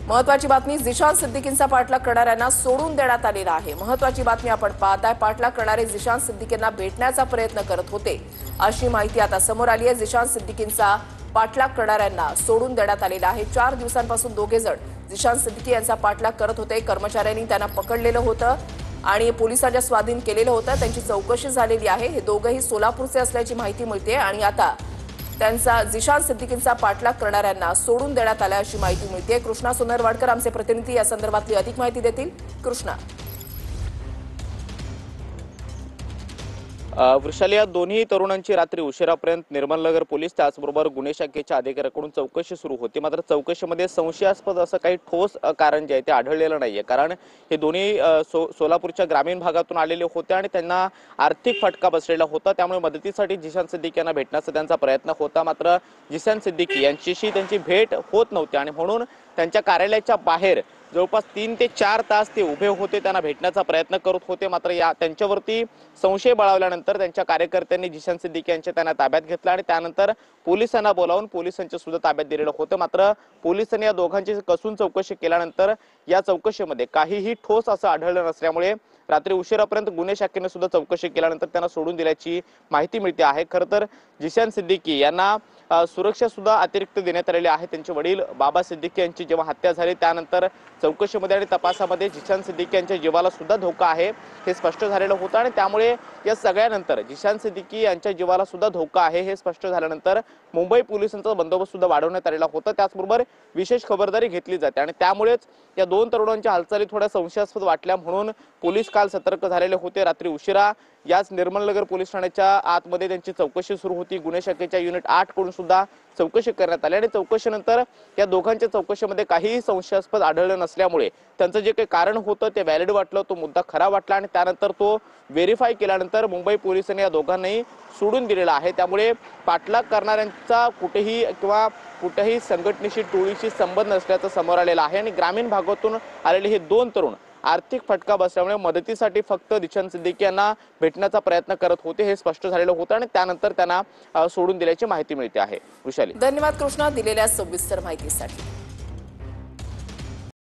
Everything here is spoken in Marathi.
महत्वाची बातमी, झिशान सिद्दीकींचा पाठलाग करणाऱ्यांना सोडून देण्यात आलेला आहे। महत्वाची बातमी आपण पाहताय, पाठलाग करणारे झिशान सिद्दीकींना भेटण्याचा प्रयत्न करत होते अशी माहिती आता समोर आली आहे। झिशान सिद्दीकींचा पाठलाग करणाऱ्यांना सोडून देण्यात आलेला आहे। 4 दिवसांपासून दोघे जण झिशान सिद्दीकी यांचा पाठलाग करत होते। कर्मचाऱ्यांनी त्यांना पकडलेलं होतं आणि पोलिसांच्या स्वाधीन केलेलं होतं। त्यांची चौकशी झालेली आहे। हे दोघेही सोलापूरचे असल्याची माहिती मिळते आणि आता त्यांचा झिशान सिद्दीकींचा पाठलाग करणाऱ्यांना सोडून देण्यात आला अशी माहिती मिळते। कृष्णा सोनरवाडकर आमचे प्रतिनिधी या संदर्भातली अधिक माहिती देतील। कृष्णा, वृषाली, या दोन्ही तरुणांची रात्री उशिरापर्यंत निर्मलनगर पोलीस त्याचबरोबर गुन्हे शाखेच्या अधिकाऱ्यांकडून चौकशी सुरू होती। मात्र चौकशीमध्ये संशयास्पद असं काही ठोस कारण जे आहे ते आढळलेलं नाहीये। कारण हे दोन्ही सोलापूरच्या ग्रामीण भागातून आलेले होते आणि त्यांना आर्थिक फटका बसलेला होता। त्यामुळे मदतीसाठी झिशान सिद्दीकी यांना भेटण्याचा त्यांचा प्रयत्न होता। मात्र झिशान सिद्दीकी यांच्याशी त्यांची भेट होत नव्हती आणि म्हणून त्यांच्या कार्यालयाच्या बाहेर जवळपास 3 ते 4 तास ते उभे होते, त्यांना भेटण्याचा प्रयत्न करत होते। मात्र या त्यांच्यावरती संशय बळावल्यानंतर त्यांच्या कार्यकर्त्यांनी झिशान सिद्दीकी यांच्या त्यांना ताब्यात घेतलं आणि त्यानंतर पोलिसांना बोलावून पोलिसांच्या सुद्धा ताब्यात दिलेलं होतं। मात्र पोलिसांनी या दोघांची कसून चौकशी केल्यानंतर या चौकशीमध्ये काहीही ठोस असं आढळलं नसल्यामुळे रात्री उशिरापर्यंत गुन्हे शाखेने सुद्धा चौकशी केल्यानंतर त्यांना सोडून दिल्याची माहिती मिळते आहे। खरं तर झिशान सिद्दीकी यांना सुरक्षा सुद्धा अतिरिक्त देण्यात आलेली आहे। त्यांचे वडील बाबा सिद्दीकी यांची जेव्हा हत्या झाली त्यानंतर चौकशीमध्ये आणि तपासामध्ये झिशान सिद्दीकी यांच्या जीवाला सुद्धा धोका आहे हे स्पष्ट झालेलं होतं आणि त्यामुळे या सगळ्यानंतर झिशान सिद्दीकी यांच्या जीवाला सुद्धा धोका आहे हे स्पष्ट झाल्यानंतर मुंबई पोलिसांचा बंदोबस्त सुद्धा वाढवण्यात आलेला होता। त्याचबरोबर विशेष खबरदारी घेतली जाते आणि त्यामुळेच या दोन तरुणांच्या हालचाली थोड्या संशयास्पद वाटल्या म्हणून पोलीस काल सतर्क झालेले होते। रात्री उशिरा याच निर्मलनगर पोलीस ठाण्याच्या आतमध्ये त्यांची चौकशी सुरू होती। गुन्हे शाखेच्या युनिट 8 कडून सुद्धा चौकशी करण्यात आली आणि चौकशीनंतर या दोघांच्या चौकशीमध्ये काहीही संशयास्पद आढळलं नसल्यामुळे त्यांचं जे काही कारण होतं ते व्हॅलिड वाटलं, तो मुद्दा खरा वाटला आणि त्यानंतर तो व्हेरीफाय केल्यानंतर मुंबई पोलिसांनी या दोघांनाही सोडून दिलेला आहे। त्यामुळे पाठलाग करणाऱ्यांचा कुठेही संघटनेशी टोळीशी संबंध नसल्याचं समोर आलेलं आहे आणि ग्रामीण भागातून आलेले हे दोन तरुण आर्थिक फटका बसल्यामुळे मदतीसाठी फक्त झिशान सिद्दीकी यांना भेटण्याचा प्रयत्न करत होते हे स्पष्ट झालेलं होतं आणि त्यानंतर त्यांना सोडून दिल्याची माहिती मिळते आहे। वृषाली, धन्यवाद कृष्णा दिलेल्या सविस्तर माहितीसाठी।